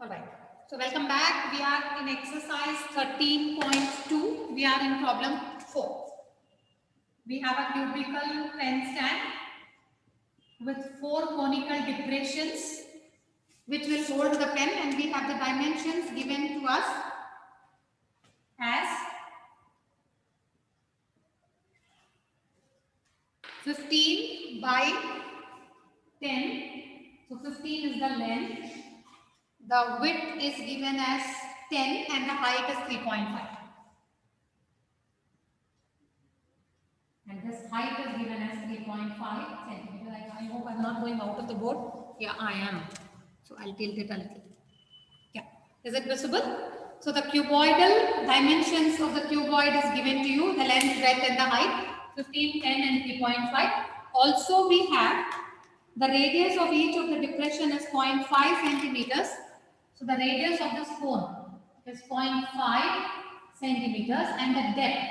All right. So welcome back. We are in exercise 13.2. We are in problem 4. We have a cubical pen stand with 4 conical depressions which will hold the pen, and we have the dimensions given to us as 15 by 10. So 15 is the length. The width is given as 10 and the height is 3.5. And this height is given as 3.5 centimeter. I hope I'm not going out of the board. Yeah, I am. So I'll tilt it a little. Yeah. Is it visible? So the cuboidal dimensions of the cuboid is given to you, the length, breadth and the height, 15, 10 and 3.5. Also we have the radius of each of the depression is 0.5 centimeters. So the radius of this cone is 0.5 centimeters, and the depth.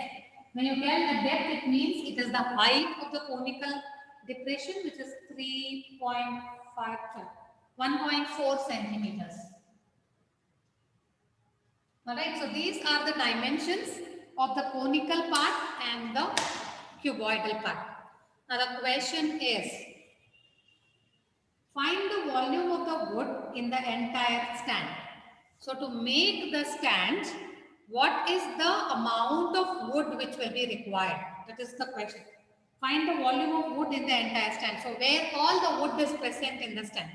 When you tell the depth, it means it is the height of the conical depression, which is 3.5 to 1.4 centimeters. Alright, so these are the dimensions of the conical part and the cuboidal part. Now the question is, find the volume of the wood in the entire stand. So to make the stand, what is the amount of wood which will be required? That is the question. Find the volume of wood in the entire stand. So where all the wood is present in the stand.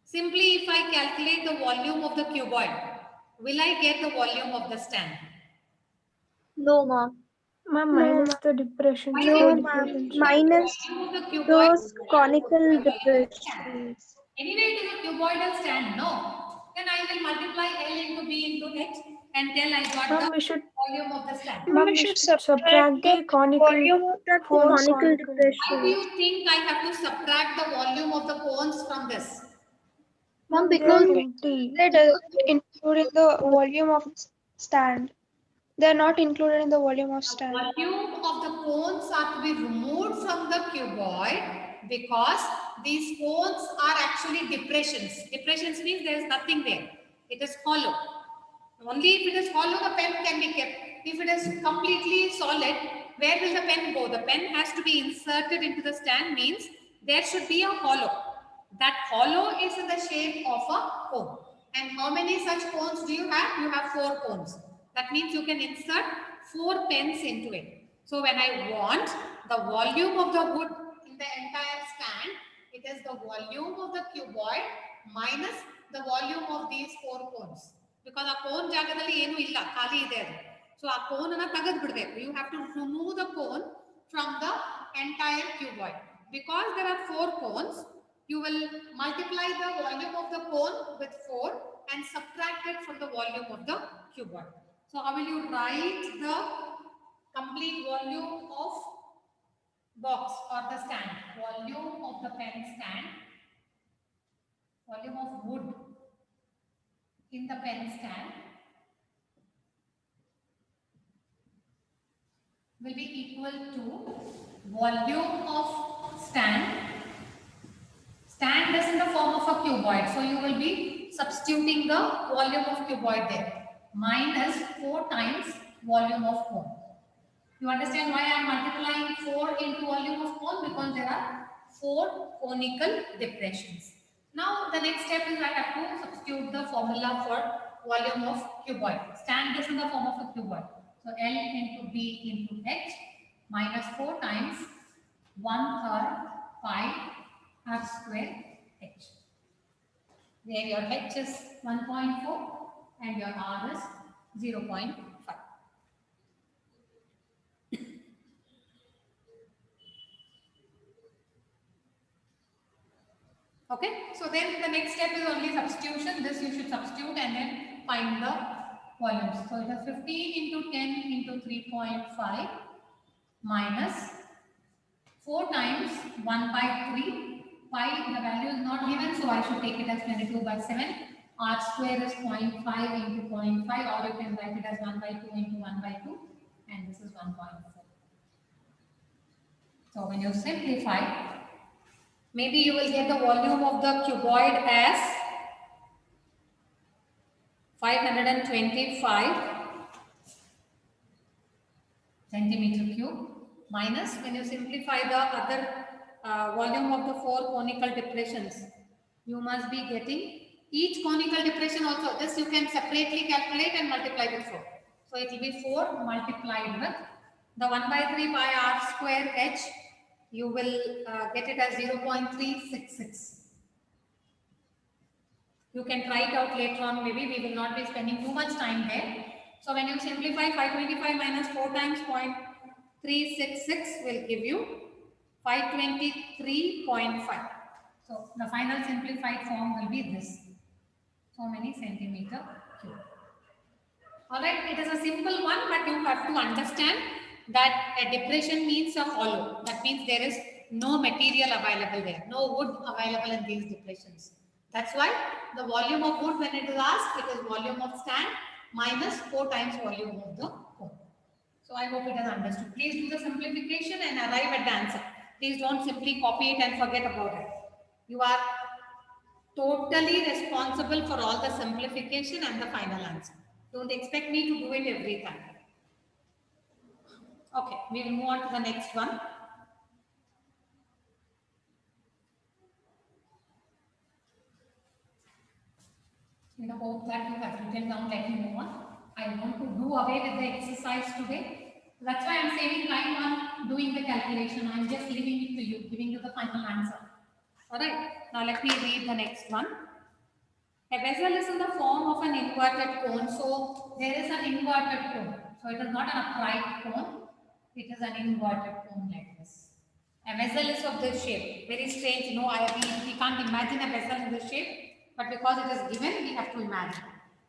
Simply if I calculate the volume of the cuboid, will I get the volume of the stand? No, ma'am. Ma'am, minus the depressions. Why No, did ma'am. you get the Minus volume of the cuboid? those conical Stand. depressions. Anyway, it is a cuboidal stand, no? Then I will multiply L into B into H and tell I got Ma'am, the we should volume of the stand. Ma'am, we should subtract the conical volume of that cones. conical Why do depression. you think I have to subtract the volume of the cones from this? Ma'am, Ma'am, they are because empty. They doesn't include in the volume of stand. They are not included in the volume of The stand. volume of the cones are to be removed from the cuboid because these cones are actually depressions. Depressions means there is nothing there. It is hollow. Only if it is hollow, the pen can be kept. If it is completely solid, where will the pen go? The pen has to be inserted into the stand, means there should be a hollow. That hollow is in the shape of a cone. And how many such cones do you have? You have 4 cones. That means you can insert 4 pens into it. So when I want the volume of the wood in the entire stand, it is the volume of the cuboid minus the volume of these 4 cones. Because a cone ಜಾಗದಲ್ಲಿ ಏನು ಇಲ್ಲ, ಖಾಲಿ ಇದೆ ಅದು. So ಆ cone ಅನ್ನು ತೆಗೆದು ಬಿಡಬೇಕು. You have to remove the cone from the entire cuboid. Because there are 4 cones, you will multiply the volume of the cone with 4 and subtract it from the volume of the cuboid. So how will you write the complete volume of box or the stand? Volume of the pen stand, volume of wood in the pen stand will be equal to volume of stand. Stand is in the form of a cuboid, so you will be substituting the volume of cuboid there, minus 4 times volume of cone. You understand why I am multiplying 4 into volume of cone? Because there are 4 conical depressions. Now the next step is I have to substitute the formula for volume of cuboid. Stand is in the form of a cuboid. So L into B into H minus 4 times 1/3 pi r square H. Where your H is 1.4 and your R is 0.5. Okay, so then the next step is only substitution. This you should substitute and then find the volumes. So it is 15 into 10 into 3.5 minus 4 times 1 by 3. Pi, the value is not given, so I should take it as 22 by 7. R square is 0.5 into 0.5, or you can write it as 1 by 2 into 1 by 2, and this is 1.4. So when you simplify, maybe you will get the volume of the cuboid as 525 centimeter cube minus, when you simplify the other volume of the 4 conical depressions, you must be getting each conical depression also. This you can separately calculate and multiply with 4. So it will be 4 multiplied with the 1 by 3 pi r square h. You will get it as 0.366. You can try it out later on. Maybe we will not be spending too much time there. So when you simplify 525 minus 4 times 0.366 will give you 523.5. So the final simplified form will be this. So many centimeter cube. Alright, it is a simple one, but you have to understand that a depression means a hollow. That means there is no material available there, no wood available in these depressions. That's why the volume of wood, when it is asked, it is volume of sand minus 4 times volume of the cone. So I hope it is understood. Please do the simplification and arrive at the answer. Please don't simply copy it and forget about it. You are totally responsible for all the simplification and the final answer. Don't expect me to do it every time. Okay, we will move on to the next one. In the hope that you have written down, let me move on. I want to do away with the exercise today. That's why I'm saving time on doing the calculation. I'm just leaving it to you, giving you the final answer. Alright, now let me read the next one. A vessel is in the form of an inverted cone. So there is an inverted cone. So it is not an upright cone. It is an inverted cone like this. A vessel is of this shape. Very strange. No, we can't imagine a vessel in this shape. But because it is given, we have to imagine.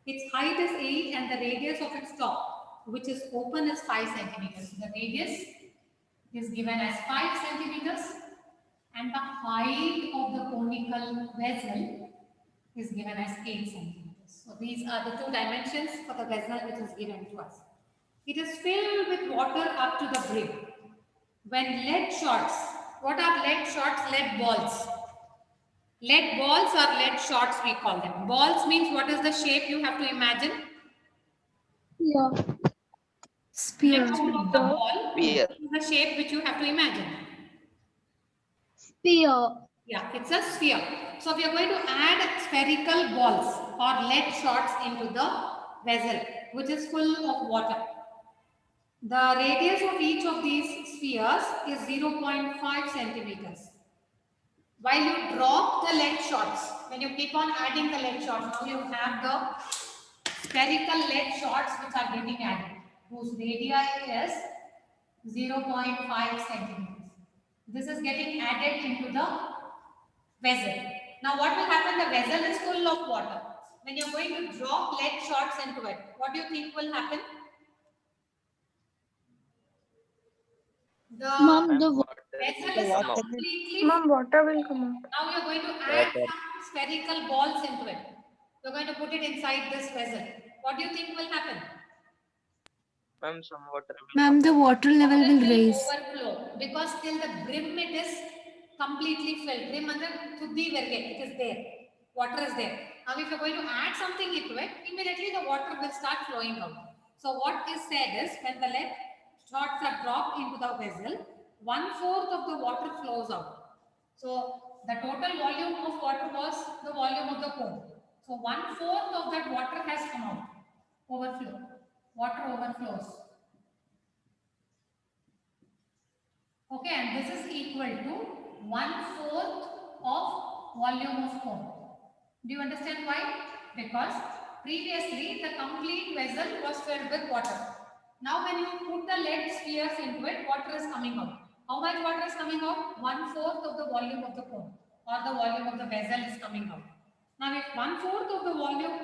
Its height is 8 and the radius of its top, which is open, is 5 centimeters. The radius is given as 5 centimeters and the height of the conical vessel is given as 8 centimeters. So these are the 2 dimensions for the vessel which is given to us. It is filled with water up to the brim. When lead shots, what are lead shots? Lead balls. Lead balls or lead shots we call them. Balls means what is the shape you have to imagine? Yeah. Spear. Next to the ball Spear. is the shape which you have to imagine. Spear. Yeah, it's a sphere. So we are going to add spherical balls or lead shots into the vessel which is full of water. The radius of each of these spheres is 0.5 centimeters. While you drop the lead shots, when you keep on adding the lead shots, now you have the spherical lead shots which are getting added, whose radii is 0.5 centimeters. This is getting added into the vessel. Now what will happen? The vessel is full of water. When you are going to drop lead shots into it, what do you think will happen? The Mom, the vessel is completely Ma'am, water will come out. Now we are going to add some spherical balls into it. We are going to put it inside this vessel. What do you think will happen? Ma'am, some water. Ma'am, the water level Water will will raise. overflow because till the brim it is completely filled. Brim under tuddi verge, it is there. Water is there. Now if you are going to add something into it, immediately the water will start flowing out. So what is said is when the lead shots are dropped into the vessel, 1/4 of the water flows out. So the total volume of water was the volume of the cone. So 1/4 of that water has come out. Overflow. Water overflows. Okay, and this is equal to 1/4 of volume of cone. Do you understand why? Because previously the complete vessel was filled with water. Now when you put the lead spheres into it, water is coming out. How much water is coming out? 1/4 of the volume of the cone or the volume of the vessel is coming out. Now if 1/4 of the volume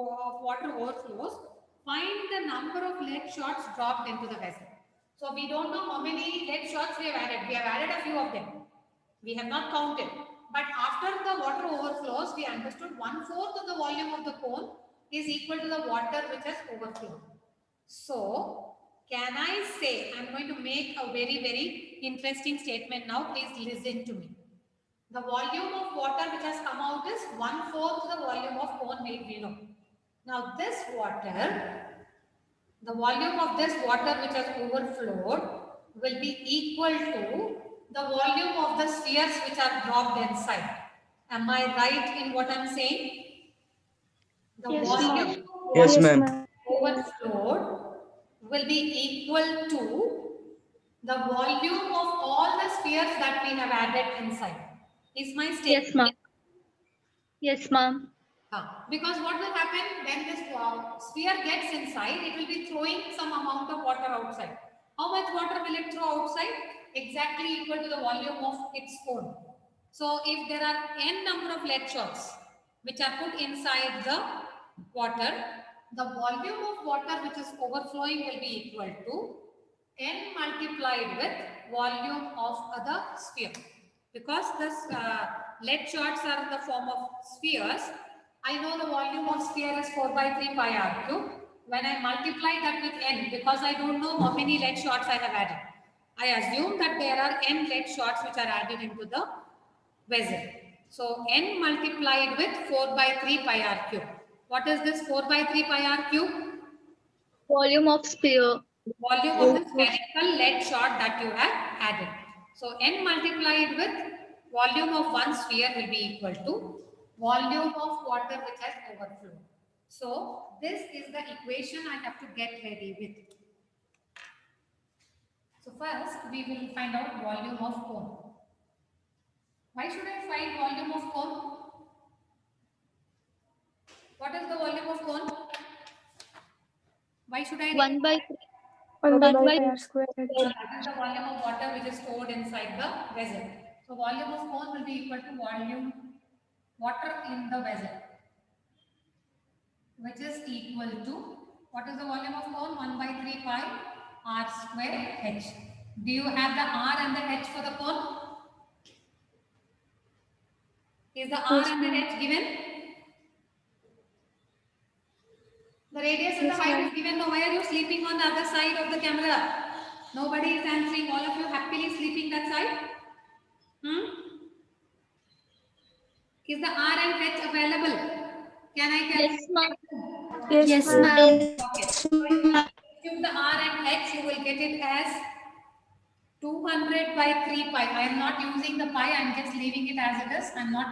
of water overflows, find the number of lead shots dropped into the vessel. So we don't know how many lead shots we have added. We have added a few of them. We have not counted. But after the water overflows, we understood 1/4 of the volume of the cone is equal to the water which has overflowed. So, can I say, I'm going to make a very, very interesting statement now. Please listen to me. The volume of water which has come out is 1/4 the volume of cone made below. Now this water, the volume of this water which has overflowed will be equal to the volume of the spheres which are dropped inside. Am I right in what I'm saying? The Yes, volume ma'am. of Yes, water ma'am. ma'am. overflowed will be equal to the volume of all the spheres that we have added inside. Is my statement? Yes, ma'am. Yes, ma'am. Because what will happen when this sphere gets inside, it will be throwing some amount of water outside. How much water will it throw outside? Exactly equal to the volume of its cone. So if there are n number of lead shots which are put inside the water, the volume of water which is overflowing will be equal to n multiplied with volume of the sphere. Because this lead shots are in the form of spheres, I know the volume of sphere is 4 by 3 pi r cube. When I multiply that with n, because I don't know how many lead shots I have added, I assume that there are n lead shots which are added into the vessel. So n multiplied with 4 by 3 pi r cube. What is this 4 by 3 pi r cube? Volume of sphere. Volume of the spherical lead shot that you have added. So n multiplied with volume of one sphere will be equal to volume of water which has overflowed. So this is the equation I have to get ready with. So first we will find out volume of cone. Why should I find volume of cone? What is the volume of cone? Why should I 1 by 3. 1 by 1 by 3 r square. That is the volume of water which is stored inside the vessel. So volume of cone will be equal to volume water in the vessel, which is equal to, what is the volume of cone? 1 by 3 pi r square h. Do you have the r and the h for the cone? Is the r and the h given? The radius and the height is given. Now why are you sleeping on the other side of the camera? Nobody is answering. All of you happily sleeping that side? Is the R and H available? Can I calculate? Yes, ma'am. Yes, ma'am. Okay. So if you substitute the R and H, you will get it as 200 by 3 pi. I am not using the pi, I am just leaving it as it is. I am not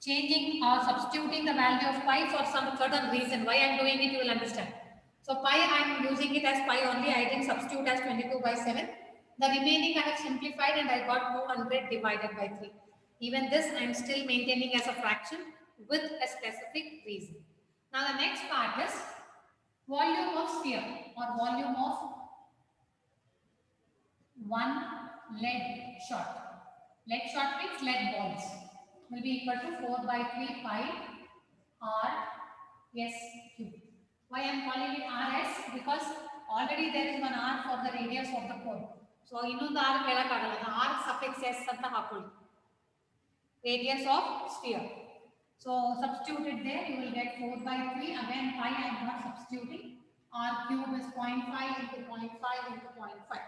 changing or substituting the value of pi for some certain reason. Why I am doing it, you will understand. So pi, I am using it as pi only. I didn't substitute as 22 by 7. The remaining I have simplified and I got 200 divided by 3. Even this I am still maintaining as a fraction with a specific reason. Now the next part is volume of sphere or volume of one lead shot. Lead shot means lead balls will be equal to 4 by 3 pi r s cube. Why I am calling it rs? Because already there is one r for the radius of the cone. So ಇನ್ನೊಂದು r ಹೇಳಕ್ಕಾಗಲ್ಲ. r suffix s ಅಂತ ಹಾಕೊಳ್ಳಿ. Radius of sphere. So substitute it there, you will get 4 by 3. Again pi I am not substituting. R cube is 0.5 into 0.5 into 0.5.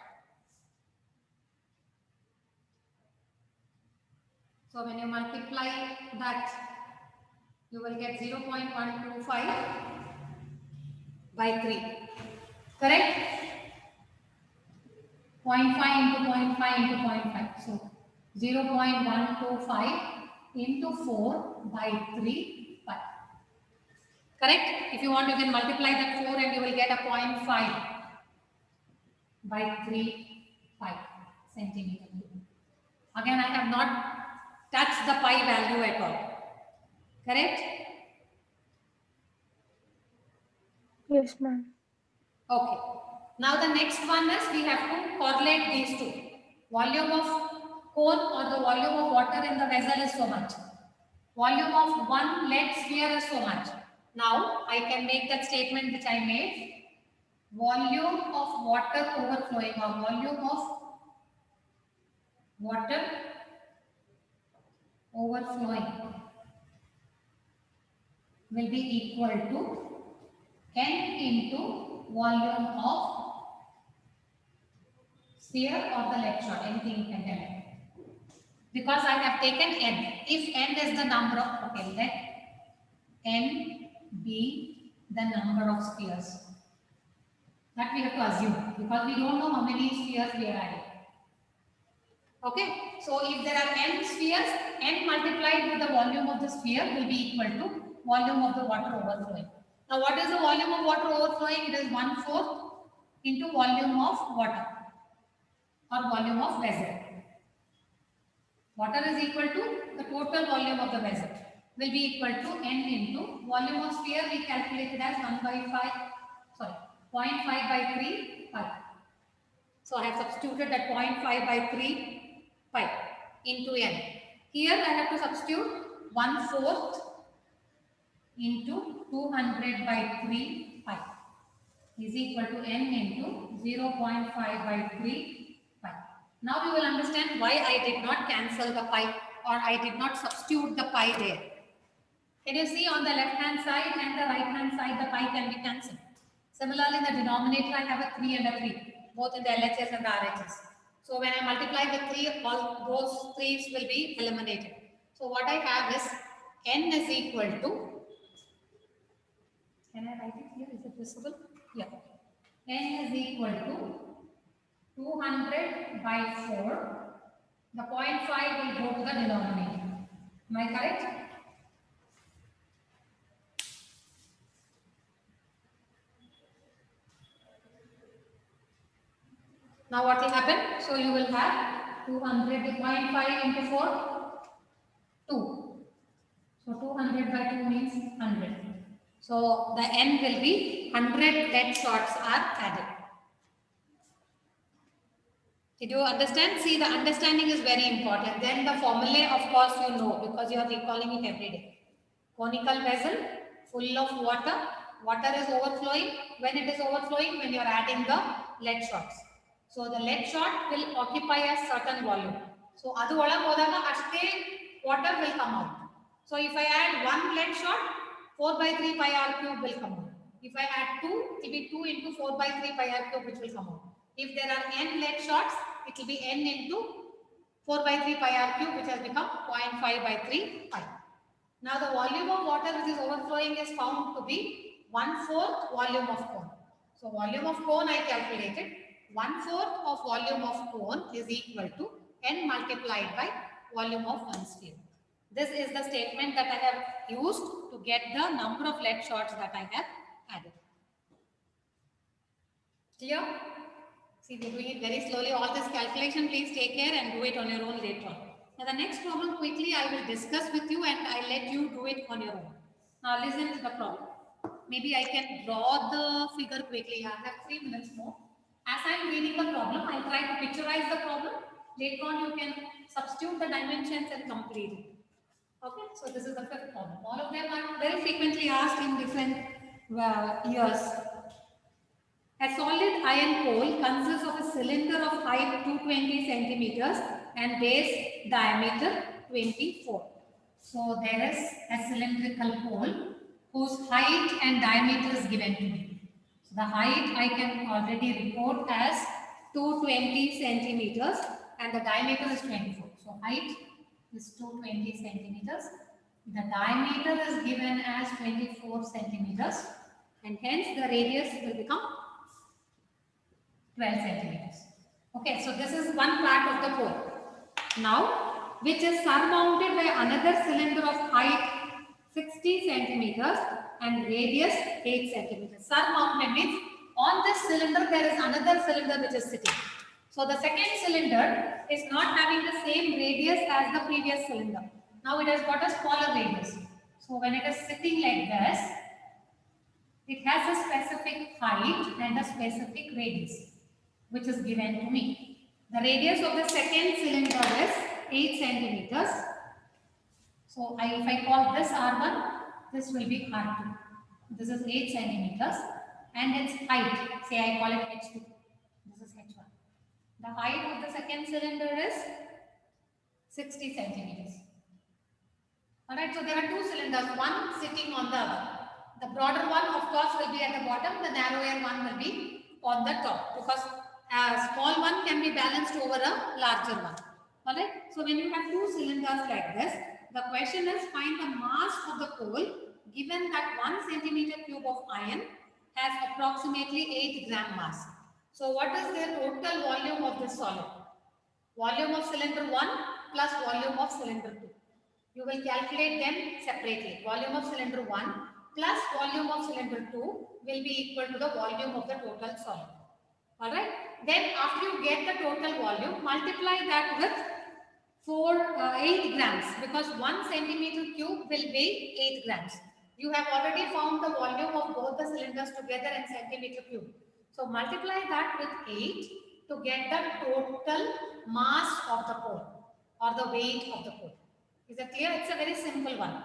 So when you multiply that, you will get 0.125 by 3. Correct? 0.5 into 0.5 into 0.5. So 0.125 into 4 by 3 pi. Correct? If you want, you can multiply that 4 and you will get a 0.5 by 3 pi centimeter. Again, I have not touched the pi value at all. Correct? Yes, ma'am. Okay. Now the next one is we have to correlate these two. Volume of cone or the volume of water in the vessel is so much. Volume of one lead sphere is so much. Now I can make that statement which I made. Volume of water overflowing or volume of water overflowing will be equal to n into volume of sphere or the lead shot, anything you can tell me. Because I have taken n. If n is the number of, okay, let n be the number of spheres. That we have to assume because we don't know how many spheres we are adding. Okay, so if there are n spheres, n multiplied with the volume of the sphere will be equal to volume of the water overflowing. Now, what is the volume of water overflowing? It is 1/4 into volume of water or volume of vessel. Water is equal to the total volume of the vessel will be equal to n into volume of sphere we calculated as 0.5 by 3 pi. So I have substituted that 0.5 by 3 pi into n. Here I have to substitute 1/4 into 200 by 3 pi is equal to n into 0.5 by 3 pi. Now you will understand why I did not cancel the pi or I did not substitute the pi there. Can you see on the left hand side and the right hand side the pi can be cancelled. Similarly, in the denominator I have a 3 and a 3 both in the LHS and the RHS. So when I multiply with 3, all those 3's will be eliminated. So what I have is n is equal to, can I write it here? Is it visible? Yeah. N is equal to 200 by 4. The 0.5 will go to the denominator. Am I correct? Now what will happen? So you will have 200 0.5 into 4, 2. So 200 by 2 means 100. So the n will be 100 lead shots are added. Did you understand? See, the understanding is very important. Then the formula, of course, you know because you are recalling it every day. Conical vessel full of water. Water is overflowing. When it is overflowing, when you are adding the lead shots. So the lead shot will occupy a certain volume. So adu ola hodaga ashte water will come out. So if I add one lead shot, 4 by 3 pi r cube will come out. If I add 2, it will be 2 into 4 by 3 pi r cube which will come out. If there are n lead shots, it will be n into 4 by 3 pi r cube which has become 0.5 by 3 pi. Now the volume of water which is overflowing is found to be 1/4 volume of cone. So volume of cone I calculated. 1/4 of volume of cone is equal to n multiplied by volume of one sphere. This is the statement that I have used to get the number of lead shots that I have added. Clear? See, we're doing it very slowly. All this calculation, please take care and do it on your own later on. Now, the next problem quickly I will discuss with you and I'll let you do it on your own. Now, listen to the problem. Maybe I can draw the figure quickly. I have 3 minutes more. As I'm reading the problem, I'll try to picturize the problem. Later on, you can substitute the dimensions and complete it. Okay, so this is the 5th problem. All of them are very frequently asked in different years. A solid iron pole consists of a cylinder of height 220 centimeters and base diameter 24. So there is a cylindrical pole whose height and diameter is given to me. So the height I can already report as 220 centimeters and the diameter is 24. So height is 220 centimeters. The diameter is given as 24 centimeters and hence the radius will become 12 centimeters. Okay, so this is one part of the pole. Now, which is surmounted by another cylinder of height 60 centimeters and radius 8 centimeters. Surmounted means on this cylinder there is another cylinder which is sitting. So the second cylinder is not having the same radius as the previous cylinder. Now it has got a smaller radius. So when it is sitting like this, it has a specific height and a specific radius which is given to me. The radius of the second cylinder is 8 centimeters. So if I call this R1, this will be R2. This is 8 centimeters and its height, say I call it H2. This is H1. The height of the second cylinder is 60 centimeters. Alright, so there are 2 cylinders, one sitting on the other. The broader one, of course, will be at the bottom, the narrower one will be on the top because a small one can be balanced over a larger one. Alright, so when you have 2 cylinders like this, the question is find the mass of the pole given that 1 centimeter cube of iron has approximately 8 gram mass. So what is the total volume of this solid? Volume of cylinder 1 plus volume of cylinder 2. You will calculate them separately. Volume of cylinder 1 plus volume of cylinder 2 will be equal to the volume of the total solid. Alright. Then after you get the total volume, multiply that with 8 grams, because 1 centimeter cube will weigh 8 grams. You have already found the volume of both the cylinders together in centimeter cube. So multiply that with 8 to get the total mass of the core or the weight of the core. Is that clear? It's a very simple one.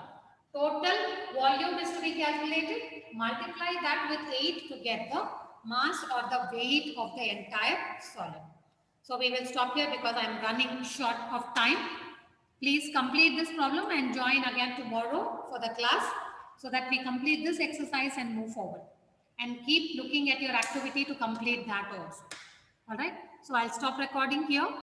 Total volume is to be calculated. Multiply that with 8 to get the mass or the weight of the entire solid. So we will stop here because I am running short of time. Please complete this problem and join again tomorrow for the class so that we complete this exercise and move forward. And keep looking at your activity to complete that also. All right. So I'll stop recording here.